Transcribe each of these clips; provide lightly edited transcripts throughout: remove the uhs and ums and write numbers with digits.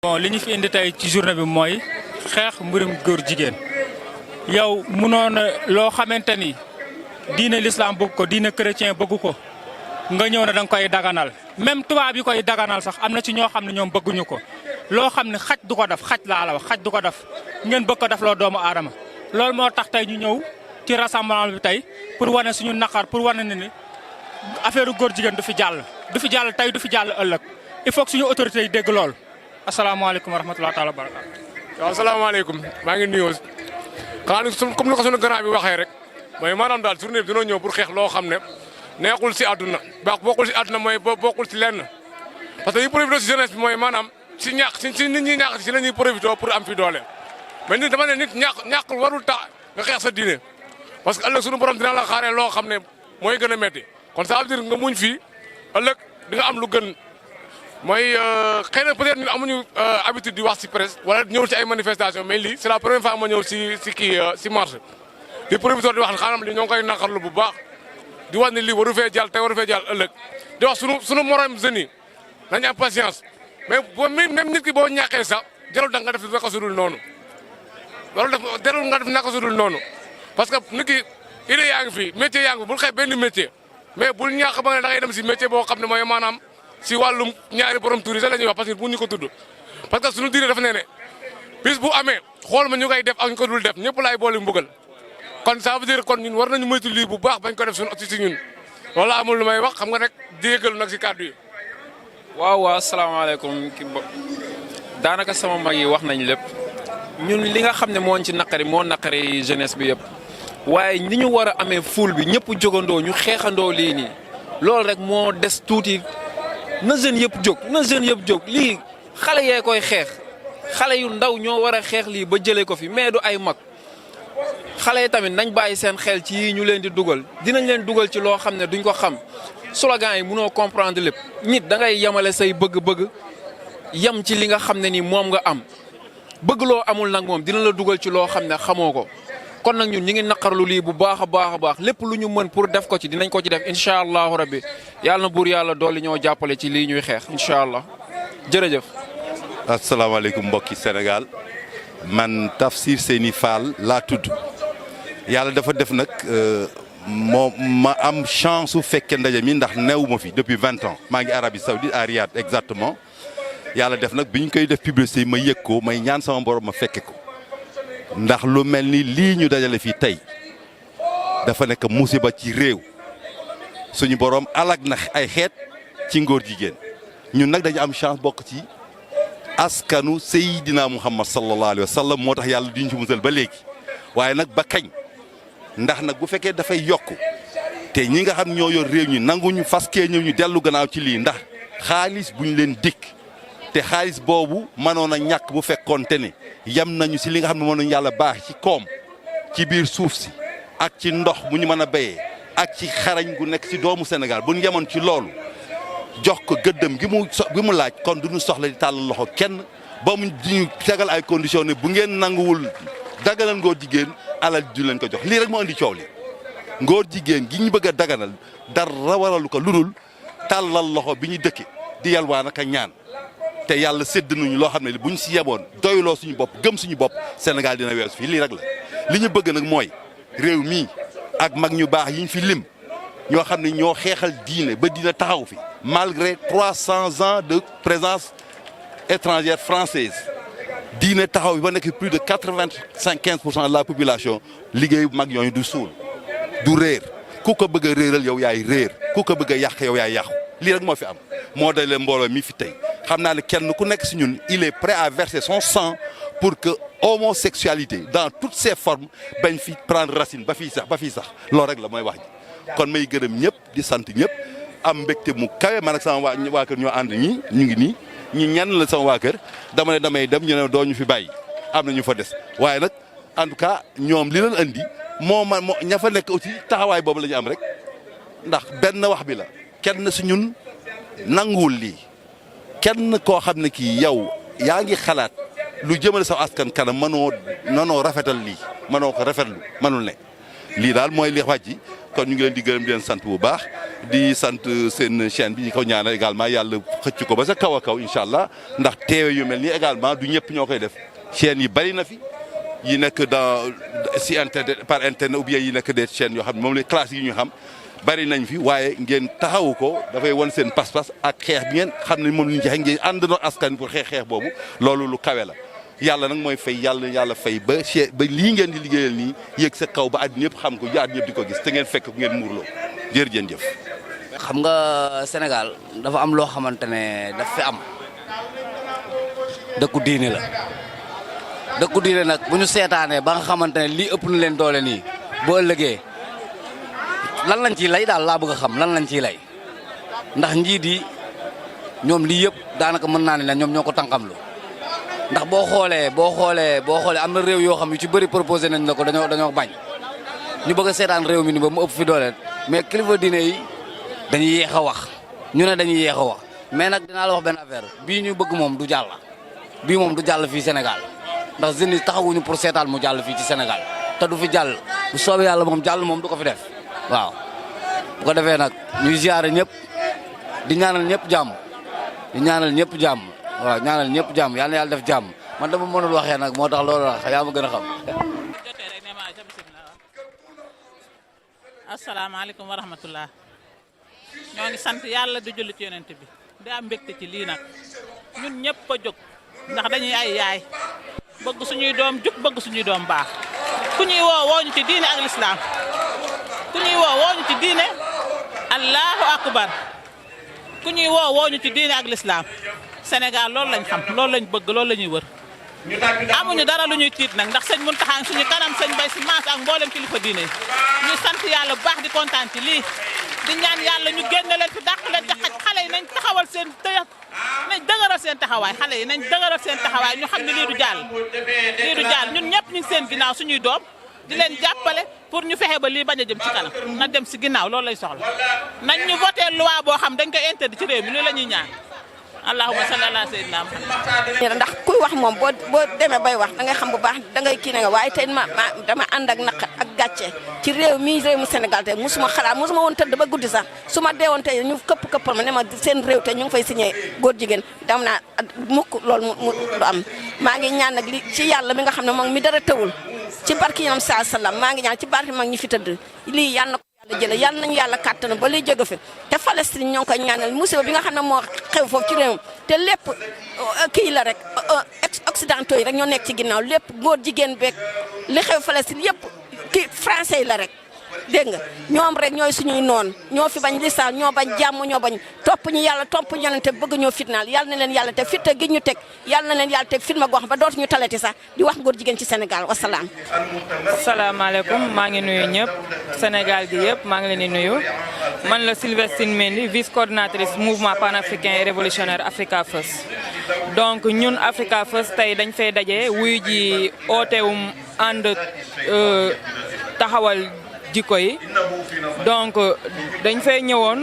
bon li ñu fi indi tey ci journée bi mooy xeex mbirum góor jigéen yow munoon loo xamante ni diine l'islam bëgg ko diine chrétien bëgg ko nga ñëw ne da nga koy daganal même tubaab yi koy daganal sax am na ci ñoo xam ne ñoom bëgguñu ko loo xam ne xaj du ko def xaj laa la wax xaj du ko def ngeen bëgg ko def loo doomu aadama loolu moo tax tey ñu ñëw ci rassemblement bi tey pour wane suñu naqar pour wane ne ni affaire góor jigéen du fi jàll tey du fi jàll ëllëg il faut que suñu autorités yi dégg lool. asalaamaaleykum wa rahmatulah taala wa barakaatu. waaw asalaamaaleykum maa ngi nuyoo xanaa ni comme ni ko sunu grand bi waxee rek mooy maanaam daal journée bi dina ñëw pour xeex loo xam ne neexul si àdduna bokkul si àdduna mooy bokkul si lenn parce que li profité si jeunesse bi mooy maanaam si ñàkk si nit ñi ñàkk si la ñuy profité pour am fi doole mais nit dama ne nit ñàkk warul tax nga xeex sa diine parce que ëllëg sunu borom dina la xaaree loo xam ne mooy gën a metti kon ça veut dire nga muñ fii ëllëg di nga am lu gën mooy xëy na peut-être ñun amuñu habitude di wax si presse wala ñëwul si ay manifestation mais lii c'est la première fois ma ñëw si marche di profité di wax ne xanaa li ñoo ngi koy naqarlu bu baax di wax ne lii waru fee jàll tey waru fee jàll ëllëg di wax sunu morom jeunes yi nañu am patience mais même nit ki boo ñàkkee sax jarul da nga def naka sudul noonu jarul nga def naka sudul noonu parce que nit ki idée yaa ngi fi métier yaa ngi fi bul xeeb benn métier mais bul ñàkk ba nga da ngay dem si métier boo xam ne mooy maanaam si wàllum ñaari borom tur yi sax la ñuy wax parce que bu ñu ko tudd parce que suñu diine dafa ne bis bu amee xool ma ñu koy def ak ñu ko dul def ñëpp laay boole mbugal kon ça veut dire kon ñun war nañu moytu lii bu baax bañ ko def suñu si ñun loolu amul lu may wax xam nga rek jégalu nag si kàddu yi. waaw asalaamaaleykum daanaka sama mag yi wax nañ lépp ñun li nga xam ne moo ci naqari moo naqari jeunesse bi yëpp waaye ni ñu war a amee foule bi ñëpp jógandoo ñu xeexandoo lii nii loolu rek moo des tuuti. na jeunes yëpp jóg lii xale yee koy xeex xale yu ndaw ñoo war a xeex lii ba jëlee ko fi mais du ay mag xale yi tamit nañ bàyyi seen xel ci yii ñu leen di dugal dinañ leen dugal ci loo xam ne duñ ko xam slogan yi mënoo comprendre lépp nit da ngay yemale say bëgg-bëgg yem ci li nga xam ne ni moom nga am bëgg loo amul nag moom dina la dugal ci loo xam ne xamoo ko kon nag ñun ñi ngi naqarlu lii bu baax a baax lépp lu ñu mën pour def ko ci dinañ ko ci def incha allahu rabbi yàlla na buur yàlla dolli ñoo jàppale ci lii ñuy xeex incha allah jërëjëf. asalaamaaleykum mbokki Sénégal man Tafsir Seyni Fall laa tudd yàlla dafa def nag ma am chance su fekkee ndaje mi ndax neewu ma fi depuis 20 ans maa ngi Arabie Saoudite à Riyad exactement yàlla def nag bi ñu koy def publicité ma yëg ko may ñaan sama borom ma fekke ko. ndax lu mel ni lii ñu dajale fii tey dafa nekk musiba ci réew suñu borom alag na ay xeet ci ngóor jigéen ñun nag dañu am chance bokk ci askanu Seydina Muhammad sallallahu alayhi wa sallam moo tax yàlla duñ ci musal ba léegi waaye nag ba kañ ndax nag bu fekkee dafay yokk te ñi nga xam ñoo yor réew ñi nanguñu faskee ñëw ñu dellu gannaaw ci lii ndax xaalis buñ leen dikk te xaalis boobu mënoon a ñàkk bu fekkoonte ne yem nañu si li nga xam ne moom nañu yàlla baax ci koom ci biir suuf si ak ci ndox mu ñu mën a béyee ak ci xarañ gu nekk si doomu Sénégal bu ñu yemoon ci loolu jox ko gëddëm gi mu laaj kon du ñu soxla di tàllal loxo kenn ba mu ñu tegal ay conditions ne bu ngeen nanguwul daganal ngóor jigéen alal du leen ko jox lii rek moo indi coow li ngóor jigéen gi ñu bëgg a daganal dara waralu ko ludul tàllal loxo bi ñu dëkke di yalwaan ak a ñaan te yàlla sédd nañu loo xam ne bu ñu si yeboon doyloo suñu bopp gëm suñu bopp Sénégal dina weesu fii lii rek la li ñu bëgg nag mooy réew mii ak mag ñu baax yi ñu fi lim ñoo xam ne ñoo xeexal diine ba diine taxaw fi malgré 300 ans de présence étrangère française diine taxaw fi ba nekk plus de 95% de la population liggéey mag ñooñu du suul du réer ku ko bëgg a réeral yow yaay réer ku ko bëgg a yàq yow yaay yàqu lii rek moo fi am moo dalee mbooloo mi fi tey xam naa ne kenn ku nekk si ñun il est prêt à verser son sang pour que homosexualité dans toutes ses formes bañ fi prendre racine ba fii sax loolu rek la mooy wax ji kon may gërëm ñëpp di sant ñëpp am mbégte mu kawe man ak sama waa kër ñoo ànd ñi ñu ngi nii ñi ñenn la sama waa kër dama ne damay dem ñu ne doo ñu fi bàyyi am na ñu fa des waaye nag en tout cas ñoom li leen andi moo ña fa nekk aussi taxawaay boobu la ñu am rek ndax benn wax bi la kenn si ñun nanguwul lii kenn koo xam ne kii yow yaa ngi xalaat lu jëmale sa askan kanam mënoo rafetal lii mënoo ko rafetlu mënul ne lii daal mooy li wax ji kon ñu ngi leen di gërëm di leen sant bu baax di sant seen chaîne bi ñu ko ñaanal également yàlla xëcc ko ba sa kaw a kaw incha allah ndax teewe yu mel nii également du ñëpp ñoo koy def chaîne yi bari na fi yi nekk si internet par internet ou bien yi nekk des chaînes yoo xam ne moom les classes yi ñu xam bari nañ fi waaye ngeen taxawu ko dafay won seen pas-pas ak xeex bi ngeen xam ne moom la ñu joxe ngeen àndandoo askan pour xeex boobu loolu lu kawe la. yàlla nag mooy fay yàlla fay ba lii ngeen di liggéeyal nii yéeg sa kaw ba àddina yëpp xam ko àddina yëpp di ko gis te ngeen fekk ku ngeen muurloo jërëjëf. xam nga Sénégal dafa am loo xamante ne daf fi am dëkku diine la dëkku diine nag bu ñu seetaanee ba nga xamante ne lii ëpp na leen doole nii boo ëllëgee lan lañ ciy lay daal laa bëgg a xam lan lañ ciy lay ndax njiit yi ñoom lii yëpp daanaka mën naa ne la ñoom ñoo ko tànqamlu ndax boo xoolee am na réew yoo xam yu ci bëri proposé nañ la ko dañoo bañ ñu bëgg a seetaan réew mi ni ba mu ëpp fi doole mais kilifa diine yi dañuy yéex a wax ñu ne dañuy yéex a wax mais nag dinaa la wax benn affaire bii ñu bëgg moom du jàll bii moom du jàll fii Sénégal ndax jeunes yi taxawuñu pour seetaan mu jàll fii ci Sénégal te du fi jàll bu soobee yàlla moom jàll moom du ko fi def waaw bu ko defee nag ñuy ziare ñëpp di ñaanal ñëpp jàmm waaw ñaanal ñëpp jàmm yal na yàlla def jàmm man dama mënul waxee nag moo tax loolu la yaa ma gën a xam. asalaamaaleykum wa rahmatullah ñoo ngi sant yàlla di julli ci yonent bi di am mbégte ci lii nag ñun ñëpp a jóg ndax dañuy ay yaay bëgg suñuy doom jub bëgg suñuy doom baax ku ñuy woo ñu ci diine ak lislaam ku ñuy woo ñu ci diine allahu akbar ku ñuy woo ñu ci diine ak lislaam Sénégal loolu lañ xam loolu lañ bëgg loolu la ñuy wër amuñu dara lu ñuy tiit nag ndax sëñ Muntaxa suñu kanam sëñ Bay Si Maas ak mboolem kilifa diine yi ñu sant yàlla bu baax di kontaan ci lii di ñaan yàlla ñu génne leen fi dàq leen ci xaj xale yi nañ taxawal seen nañ dëgëral seen taxawaay xale yi nañ dëgëral seen taxawaay ñu xam ne lii du jàll ñun ñëpp ñu ngi seen ginnaaw suñuy doom di leen jàppale pour ñu fexe ba lii bañ a jëm ci kanam na dem si ginnaaw loolu lay soxla nañ ñu voté loi boo xam dañ koy interdit ci réew mi lii la ñuy ñaan allahumma salli ala sayyidina Muhammad ndax kuy wax moom boo demee bay wax da ngay xam bu baax da ngay kii ne nga waaye tey dama ànd ak naq ak gàcce ci réew mi Sénégal tey musuma xalaat musuma woon tëdd ba guddi sax su ma deewoon tey ñu këppal ma ne ma seen réew te ñu ngi fay signé góor jigéen dam naa mukk loolu mu du am maa ngi ñaan nag li ci yàlla mi nga xam ne moom mi dara tëwul ci barki yam sallam maa ngi ñaan ci barki mag ñi fi tëdd lii yàlla yàlla nañu yàlla kàttan ba liy jóge fi te Palestine ñoo ngi koy ñaanal musiba bi nga xam ne moo xew foofu ci réewam te lépp kii la rek occidentaux yi rek ñoo nekk ci ginnaaw lépp góor jigéen beeg li xew Palestine yëpp kii français yi la rek dégg nga ñoom rek ñooy suñuy noon ñoo fi bañ lislaam ñoo bañ jàmm ñoo bañ topp ñu yàlla topp ñonente bëgg ñoo fitnaal yàlla na leen yàlla teg fitta gi ñu teg yàlla na leen yàlla teg fitma goo xam ba dootu ñu talati sax di wax góor jigéen ci Sénégal wasalaam. asalaamaaleykum maa ngi nuyu ñëpp Sénégal gi yëpp maa ngi leen di nuyu man la Sylvestine Mendy vice coordinatrice mouvement panafricain et révolutionnaire Africa First. donc ñun Africa First tey dañ fay daje wuyu ji ootewum ànd taxawal jikko yi donc dañ fay ñëwoon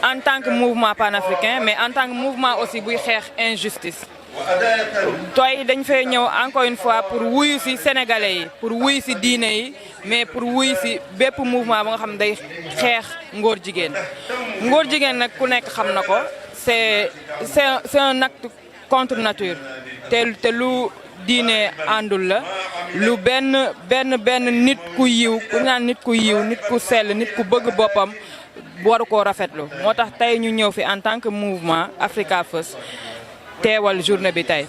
en tant que mouvement panafricain mais en tant que mouvement aussi buy xeex injustice tey dañ fay ñëw encore une fois pour wuyu ci sénégalais yi pour wuyu ci diine yi mais pour wuyu ci bépp mouvement ba nga xam day xeex ngóor jigéen nag ku nekk xam na ko c'est un acte contre nature te lu diine àndul la lu benn nit ku yiw ku naan nit ku yiw nit ku sell nit ku bëgg boppam waru koo rafetlu moo tax tey ñu ñëw fi en tant que mouvement Africa First teewal journée bi tey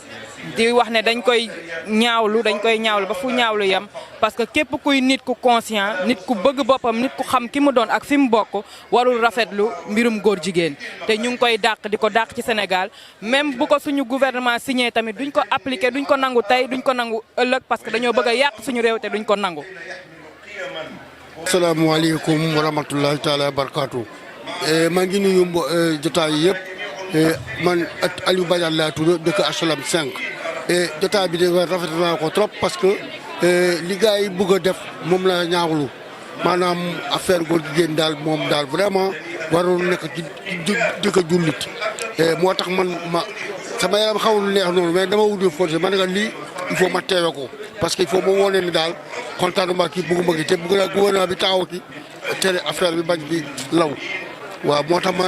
di wax ne dañ koy ñaawlu ba fu ñaawlu yem parce que képp kuy nit ku conscient nit ku bëgg boppam nit ku xam ki mu doon ak fi mu bokk warul rafetlu mbirum góor jigéen te ñu ngi koy di ko dàq ci Sénégal même bu ko suñu gouvernement signé tamit duñ ko appliqué duñ ko nangu tey duñ ko nangu ëllëg parce que dañoo bëgg a yàq suñu réew te duñ ko nangu. asalaamaaleykum wa rahmatullahi taala wa barakaatu maa ngi nuyu jotaay yëpp man Aliou Badiane laa tudd dëkk HLM 5 jotaay bi de rafet naa ko trop parce que li gars yi bëgg a def moom la ñaawlu maanaam affaire góor jigéen daal moom daal vraiment waroon nekk ci dëkk jullit moo tax man sama yaram xawul neex noonu mais dama wuti forcé ma ne lii il faut ma teewe ko parce que il faut mu wone ni daal kontaanuma kii bëgguma kii te bëgg naa gouvernement bi taxaw ci tere affaire bi bañ bi law waaw moo tax ma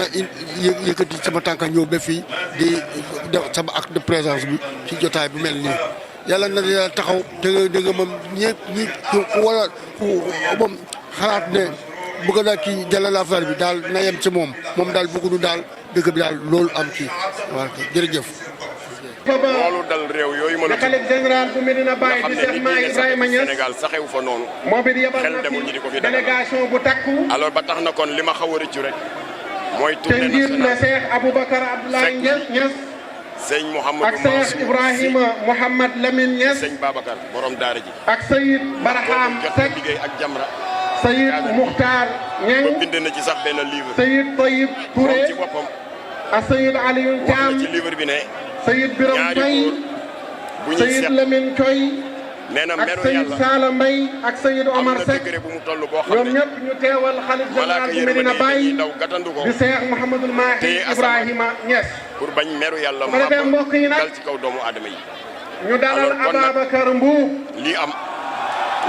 yëkkati sama tànka ñëw ba fii di def sama acte de présence bi ci jotaay bu mel nii yàlla na yàlla taxaw dëgg moom ñi ku wala moom xalaat ne bëgg naa kii jàllale affaire bi daal na yem ci moom daal bëgguñu daal dëgg bi daal loolu am kii waaw jërëjëf. loolu dal réew yooyu mën a xalif général bu Medina Baye di Cheikh Mahi Ibrahima Niass Sénégal saxewu fa noonu moo bi yebal xel demul ñi di ko fi délégation bu takku alors ba tax na kon li ma xaw a rëccu rek mooy te tournée njiit la nationale Cheikh Aboubacar Abdoulaye Niass sëñ ak Mouhamadou Cheikh Mansour Ibrahima Mouhamad Lamine Niass sëñ Babacar borom daara ji ak Sayid Barham jot Seck liggéey ak Jamra Sayid Mukhtar ba Niang bind na ci sax benn livre Sayid Tayyib Touré moom ci boppam ak Sayid Alioune wax Thiam na ci livre bi ne Sayid Biram ñaari Faye góor bu ñuy Sayid seet Lamine Coy nee na ak meru Sayid yàlla Sala Mbaye ak Sayid am Omar na Seck degré bu mu toll boo xam ñoom ne ñëpp ñu teewal xalif général malaaka bu Medina yërmande Baye yi daw gàttandu ko di Cheikh Mouhamadul Mahi téye asamaan. Ibrahima Niass pour bañ meru yàlla su ko defee mbokk yi nag dal ci kaw doomu aadama yi ñu dalal alors kon nag Ababacar Mbuub lii am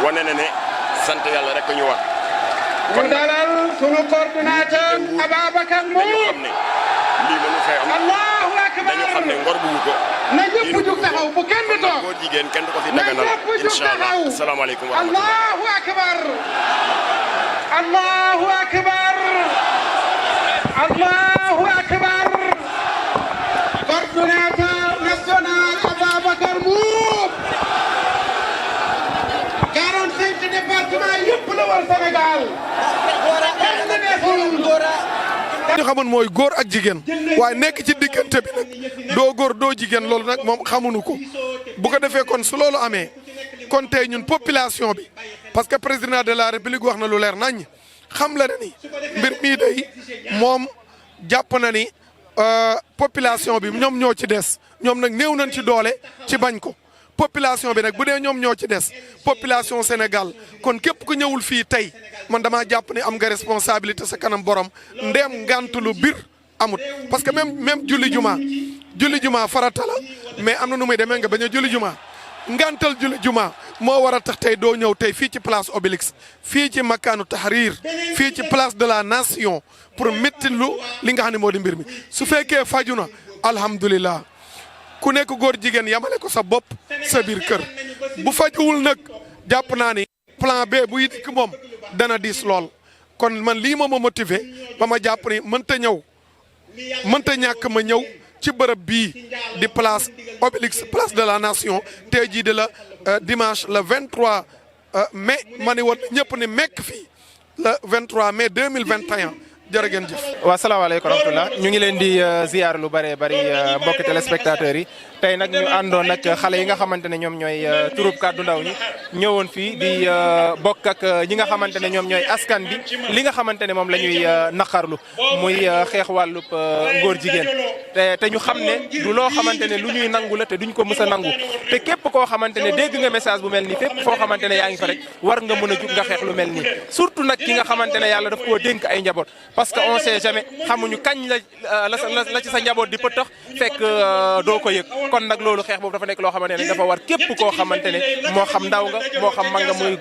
wane na ne sant yàlla rek ñu war ñu dalal sunu coordinateur Ababacar dañu Mbuub xam ne lii mënu fay am allahu akbar dañu xam ne ngor bugg ko na ñëpp jug taxaw bu kenn du toog góor jigéen kenn du ko fi na daganal ñëpp jug incha allah taxaw asalaamaaleykum wa rahmatulah allahu akbar allahu akbar allahu akbar coordinateur national Ababacar Mbuub 45 département yëpp la war Sénégal kenn desul ñu xamoon mooy góor ak jigéen waaye nekk ci diggante bi nag doo góor doo jigéen loolu nag moom xamuñu ko bu ko defee kon su loolu amee kon tey ñun population bi parce que président de la république wax na lu leer nañ xam la ne ni mbir mii day moom jàpp na ni population bi ñoom ñoo ci des ñoom nag néew nañ ci doole ci bañ ko population bi nag bu dee ñoom ñoo ci des population Sénégal kon képp ku ñëwul fii tey man damaa jàpp ni am nga responsabilité sa kanam borom ndeem ngàntu lu bir amut parce que même julli juma farata la mais am na nu muy demee nga bañ a julli juma ngantal julli juma moo war a tax tey doo ñëw tey fii ci place Obélix fii ci makkaanu Tahrir fii ci place de la nation pour métti lu li nga xam ne moo di mbir mi su fekkee faju na alhamdulillah ku nekk góor jigéen yamale ko sa bopp sa biir kër bu fajuwul nag jàpp naa ni plan B bu dikk moom dana diis lool kon man lii ma motivé ba ma jàpp ni mënta ñàkk ma ñëw ci bërëb bii di place Obélix place de la nation tey jii de la dimanche le 23 mai ma ni woon ñëpp ni mekk fii le 23 mai 2021 jërë ngeen jëf. waaw salaamaaleykum wa rahmatulah ñu ngi leen di ziar lu bëree bëri mbokki téléspectateurs yi tey nag ñu àndoon nag xale yi nga xamante ne ñoom ñooy turub kàddu ndaw ñi ñëwoon fii di bokk ak ñi nga xamante ne ñoom ñooy askan bi li nga xamante ne moom la ñuy naqarlu muy xeex wàllub ngóor jigéen te ñu xam ne du loo xamante ne lu ñuy nangu la te duñ ko mës a nangu te képp koo xamante ne dégg nga message bu mel nii fépp foo xamante ne yaa ngi fa rek war nga mën a jug nga xeex lu mel nii surtout nag ki nga xamante ne yàlla daf koo dénk ay njaboot parce que on sait jamais xamuñu kañ la ci sa njaboot di pëtax fekk doo ko yëg kon nag loolu xeex boobu dafa nekk loo xamante ne dafa war képp koo xamante ne moo xam ndaw nga moo xam mag nga muy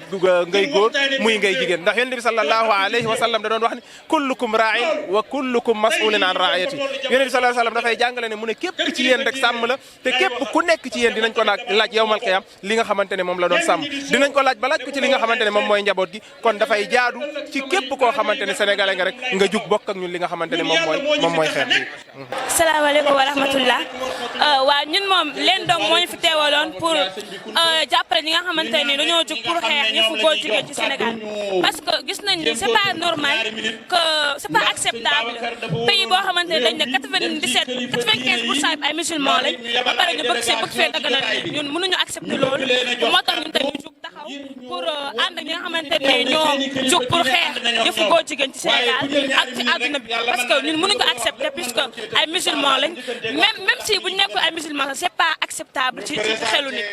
ngay góor muy ngay jigéen ndax yonent bi sallallahu alayhi wa sallam da doon wax ni kullukum ra'in wa kullukum mas'ulun an ra'iyati yonent bi sallallahu alayhi wa sallam dafay jàngale ne mu ne képp ci yéen rek sàmm la te képp ku nekk ci yéen dinañ ko laaj yawmal qiyam li nga xamante ne moom la doon sàmm dinañ ko laaj ba laaj ko ci li nga xamante ne moom mooy njaboot gi kon dafay jaadu ci képp koo xamante ne sénégalais nga rek nga jug bokk ak ñun li nga xamante ne moom mooy xeex bi. salaamaaleykum wa rahmatullah waaw ñun moom leen dong moo ñu fi teewaloon pour jàppale ñi nga xamante ne dañoo jug pour xeex yëfu góor jigéen ci Sénégal parce que gis nañ ni c'est pas normal que c'est pas acceptable pays boo xamante ne dañ ne 95% ay musulmans lañ ba pare ñu bëgg fee daganal ñun mënuñu accepter loolu moo tax ñun tamit ñu jug taxaw pour ànd ak ñi nga xamante ne ñoo jug pour xeex yëfu góor jigéen ci Sénégal ak ci àdduna bi parce que ñun mënuñu ko accepter puisque ay musulmans lañ même si bu ñu nekkul ay musulmans c'est pas acceptable ci xelu nit.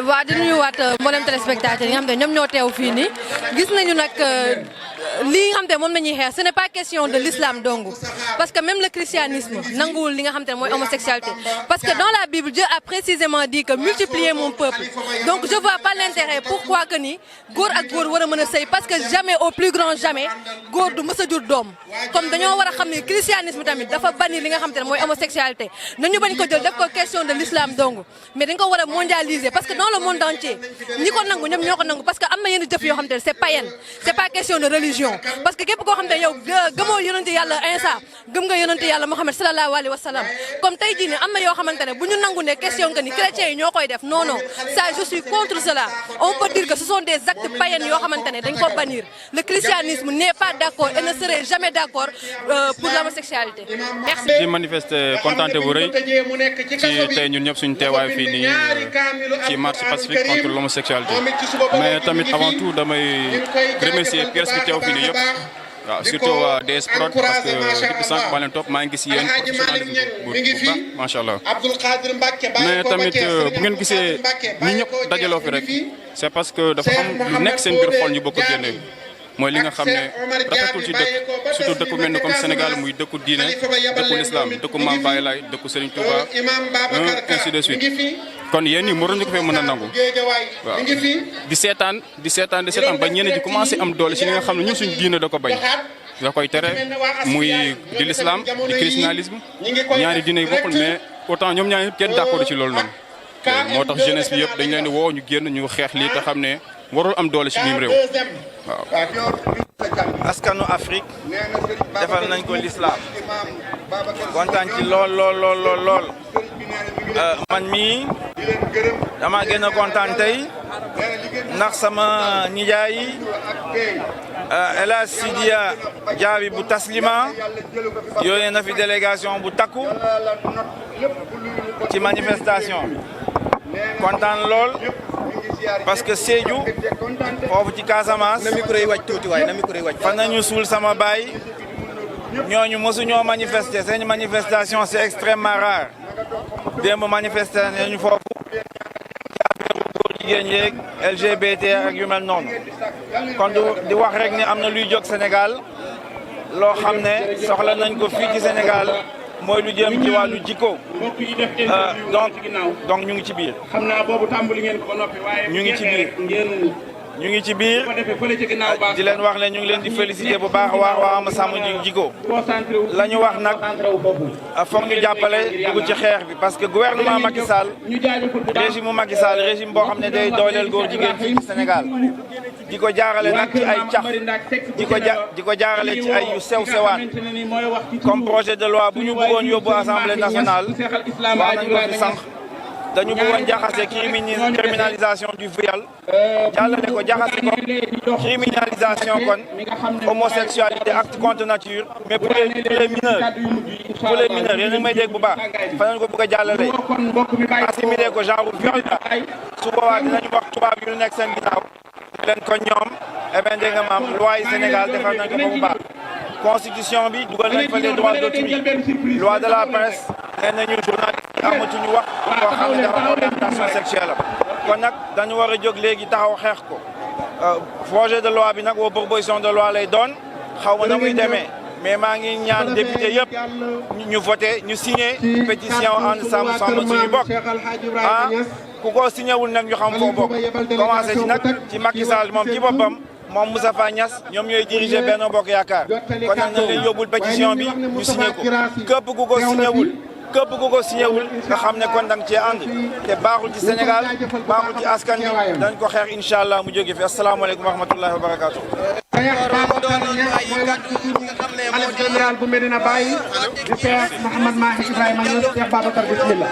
waa di nuyuwaat mboolem téléspectateur yi nga xam ne ñoom ñoo teew fii nii gis nañu nag li nga xam te moom la ñuy xeex ce n'est pas question de l'islam dong parce que même le christianisme nanguwul li nga xam te mooy homosexualité parce que dans la Bible Dieu a précisément dit que multiplier mon peuple donc je vois pas l'intérêt pourquoi que ni góor ak góor war a mën a sëy parce que jamais au plus grand jamais góor du mës a jur doom comme dañoo war a xam ne christianisme tamit dafa bannir li nga xam te ne mooy homosexualité nañu bañ ko jël def ko question de l'islam dong mais dañ ko war a mondialiser parce que dans le monde entier ñi ko nangu ñoom ñoo ko nangu parce que am na yenn jëf yoo xam te ne c'est païen c'est pas question de religion parce que képp koo xam te ne yow gëmoo yonente yàlla Isa gëm nga yonente yàlla Muhammad sallallahu alayhi wa sallam comme tey jii ne am na yoo xamante ne bu ñu nangu ne question que ni chrétiens yi ñoo koy def non non ça je suis contre cela on peut dire que ce sont des actes païens yoo xamante ne dañ ko bannir le christianisme n'est pas d'accord et ne serait jamais d'accord pour l'homosexualité merci. di manifester contenté bu rëy ci tey ñun ñëpp suñu teewaay fii nii ci marche pacifique contre l'homosexualité mais tamit avant tout damay remercier presse bi teew fii nii yëpp waaw surtout waa DS Prod parce que depuis sànq maa leen topp maa ngi gis yéen professionnalisme bu baax macha allah mais tamit bu ngeen gisee ñi ñëpp dajaloo fi rek c'est parce que dafa am lu nekk seen biir xol ñu bokk génne mooy li nga xam ne rafetul ci dëkk surtout dëkku mel ni comme Sénégal muy dëkku diine dëkku l'islam dëkku Maam Baye Laye dëkku Serigne Touba ainsi de suite kon yéen ñi waruñu ko fee mën a nangu waaw di seetaan ba ñeneen ji commencé am doole ci li nga xam ne ñun suñu diine da ko bañ da koy tere muy di l'islam di christianisme ñaari diine yi bokkul mais autant ñoom ñaari kenn d'accord ci loolu noonu moo tax jeunesse bi yëpp dañ leen di woo ñu génn ñu xeex lii te xam ne warul am doole ci biir réew waaw. askanu Afrique defal nañ ko l'islam kontaan ci lool man mii dama gën a kontaan tey ndax sama nijaay El Hadj Sidia Diaby bu Taslima yónnee na fi délégation bu takku ci manifestation bi kontaan lool parce que Sédhiou foofu ci Casamance na micro yi wàcc tuuti waay na micro yi wàcc fan nañu suul sama baay ñooñu mosuñoo manifester seen manifestation c'est extrêmement rare démb manifester nañu foofu ci affaire góor jigéen yeeg LGBT ak yu mel noonu kon di wax rek ni am na luy jóg Sénégal loo xam ne soxla nañ ko fii ci Sénégal mooy lu jëm ci wàllu jikko donc ñu ngi ci biir. xam naa boobu tàmbali ngeen ko ba noppi waaye ñu ngi ci biir ñu ngi ci biir di leen wax ne ñu ngi leen di féliciter bu baax waa am sàmm jikko la ñu wax nag foog ñu jàppale dugg ci xeex bi parce que gouvernement Macky Sall régime Macky Sall régime boo xam ne day dooleel góor jigéen fii ci Sénégal di ko jaarale nag ci ay cax di ko jaarale ci ay yu sew sewaan comme projet de loi bu ñu bëggoon yóbbu assemblée nationale wax nañ ko fi sànq dañu bëggoon jaxase criminalisation du viol jàllale ko jaxase ko criminalisation kon homosexualité acte contre nature mais pour les mineurs yéen a may dégg bu baax fa nañ ko bëgg a jàllale assimilé ko genre viol la su boobaa dinañu wax tubaab yu nekk seen ginnaaw leen ko ñoom dégg nga maam loi yi Sénégal defar nañ ko ba mu baax constitution bi dugal nañ fa les droits d'autrui loi de la presse nee nañu journaliste amatuñu wax koo xam ne dafa orientation sexuelle kon nag dañu war a jóg léegi taxaw xeex ko projet de loi bi nag woo proposition de loi lay doon xaw ma na muy demee mais maa ngi ñaan député yëpp ñu voté ñu signé pétition ànd sàmm suñu bokk ku ko signé wul nag ñu xam foo bokk commencé ci nag ci Macky Sall moom ci boppam moom Moustapha Niass ñoom ñooy diriger Benno Bokk Yaakaar kon nag nañ leen yóbbul pétition bi ñu signé ko képp ku ko signé wul nga xam ne kon danga cee ànd te baaxul ci Sénégal baaxul ci askan bi dañ ko xeex incha allah mu jóge fi asalaamaaleykum wa rahmatullahi wa barakaatu. xalif général bu Medina Baye di Cheikh Mouhamad Mahi Ibrahima Niass Cheikh Babacar bismillah.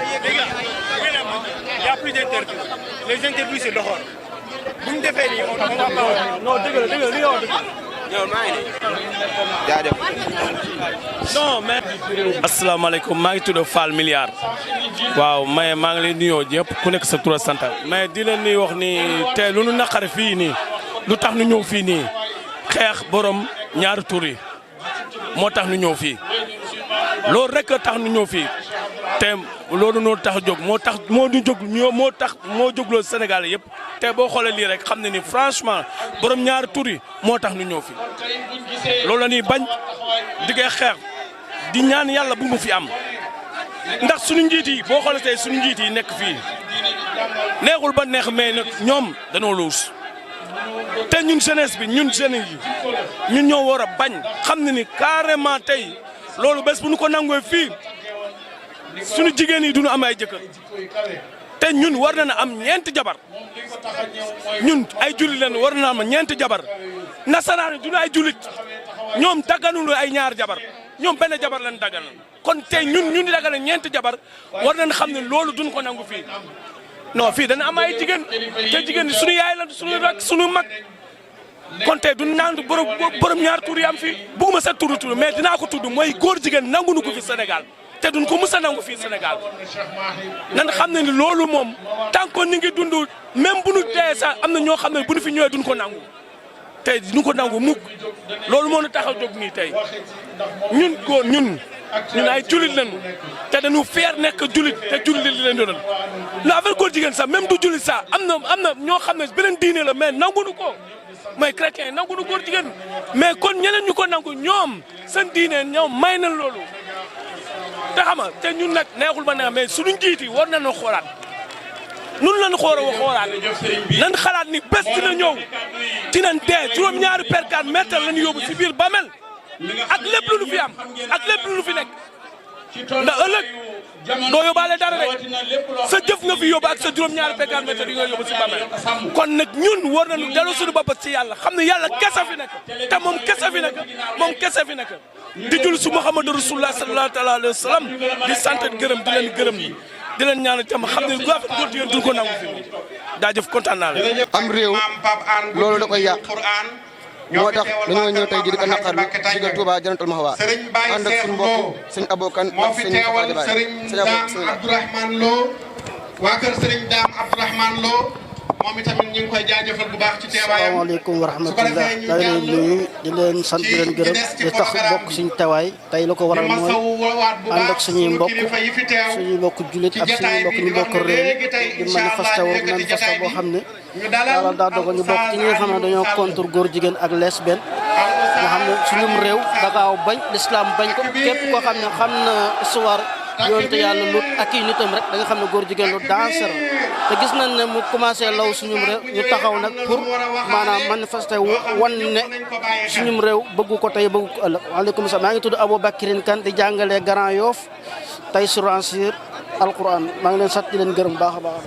Il y a plus d'interviews. Les interviews c'est dehors. bu ñu defee nii on va pas non dëgg la li nga wax dëgg ñëw maa ngi nii jaajëf non mais asalaamaaleykum maa ngi tudd Fall Milliard waaw mais maa ngi leen nuyoo ñëpp ku nekk sa tur ak sant mais di leen nuy wax ni tey lu nu naqari fii nii lu tax nu ñëw fii nii xeex borom ñaari tur yi moo tax nu ñëw fii loolu rek tax nu ñëw fii te loolu noo tax a jóg moo jógloo Sénégal yëpp te boo xoolee lii rek xam ne ni franchement borom ñaari tur yi moo tax ñu ñëw fi loolu la ñuy bañ di koy xeex di ñaan yàlla bu mu fi am ndax suñu njiit yi boo xoolee tey suñu njiit yi nekk fii neexul ba neex mais nag ñoom dañoo luus te ñun jeunesse bi ñun jeunes yi ñun ñoo war a bañ xam ne ni carrément tey loolu bés bu ñu ko nangoo fii suñu jigéen yi duñu am ay jëkkër te ñun war na am ñeenti jabar ñun ay jullit lañ war na am ñeenti jabar nasaraan yi duñu ay jullit ñoom dagganul ay ñaar jabar ñoom benn jabar lañ dagganal kon tey ñun di dagganal ñeenti jabar war nañ xam ne loolu duñ ko nangu fii non fii dana am ay jigéen te jigéen suñu yaay la suñu rak suñu mag kon tey duñ naan borom ñaar tur yi am fii bugguma sa tur mais dinaa ko tudd mooy góor jigéen nanguñu ko fi Sénégal te duñ ko mës a nangu fii Sénégal nan xam ne ni loolu moom tant que ni ngi dund même bu nu dee sax am na ñoo xam ne bu nu fi ñëwee duñ ko nangu tey duñ ko nangu mukk loolu moo nu tax a jóg nii tey ñun góor ñun ay julit lañu te dañu fier nekk julit te julit li leen doonal la affaire góor jigéen sax même du julit sax am na ñoo xam ne beneen diine la mais nanguñu ko mooy chrétien nanguñu góor jigéen mais kon ñeneen ñu ko nangu ñoom seen diine ñoom may nañ loolu te xam nga te ñun nag neexul ba neex mais suñu njiit yi war nañoo xoolaat nun lañu xoolaat nan xalaat ni bés dina ñëw dinañ dee juróom-ñaari perkaat méttal lañu yóbbu si biir bamel ak lépp lu nu fi am ak lépp lu nu fi nekk ndax ëllëg doo yóbbaale dara rek sa jëf nga fi yóbbu ak sa juróom-ñaari perkaat méttal yi nga yóbbu si bamel kon nag ñun war nañu delloo suñu bopp ci yàlla xam ne yàlla kese fi nekk te moom kese fi nekk di jul su Muhammadu Rasulullah sallallahu alayhi wa sallam di sant gërëm di leen gërëm di leen ñaanal jàmm xam ne góor jigéen duñ ko nangu fi jaajëf kontaan naa la. am réew loolu da koy yàq moo tax dañoo ñëw tey di ko naqarlu digal Touba Jannatul Mahwa ànd ak suñu mbokk sëñ Abokan ak sëñ Fatou Baye sëñ Abdourahmane Lo waa kër Serigne Dame Abdourahmane Lo moom itamit ñu ngi koy jaajëfal bu baax ci teewaayam. asalaamaaleykum wa rahmatulah daa leen nuyu di leen sant di leen gërëm di tax bokk suñu teewaay tey la ko waral mooy ànd ak suñuy mbokk jullit ak suñuy mbokk ñu bokk réew di manifesté boo xam ne yàlla daa dogal ñu bokk ci ñi nga xam ne dañoo contre góor jigéen ak lesbienne nga xam ne suñum réew dagaaw bañ l'islam bañ ko képp koo xam ne xam na histoire yoonte yàlla lut ak i nitam rek da nga xam ne góor jigéen lu danser te gis nañ ne mu commencé law suñum réew ñu taxaw nag pour maanaam manifester wan ne suñum réew bëggu ko tey bëggu ko ëllëg waaleykum salaam maa ngi tudd Aboubacrine Kane di jàngalee Grand Yoff tey sur Alquran maa ngi leen sant di leen gërëm baax a baax.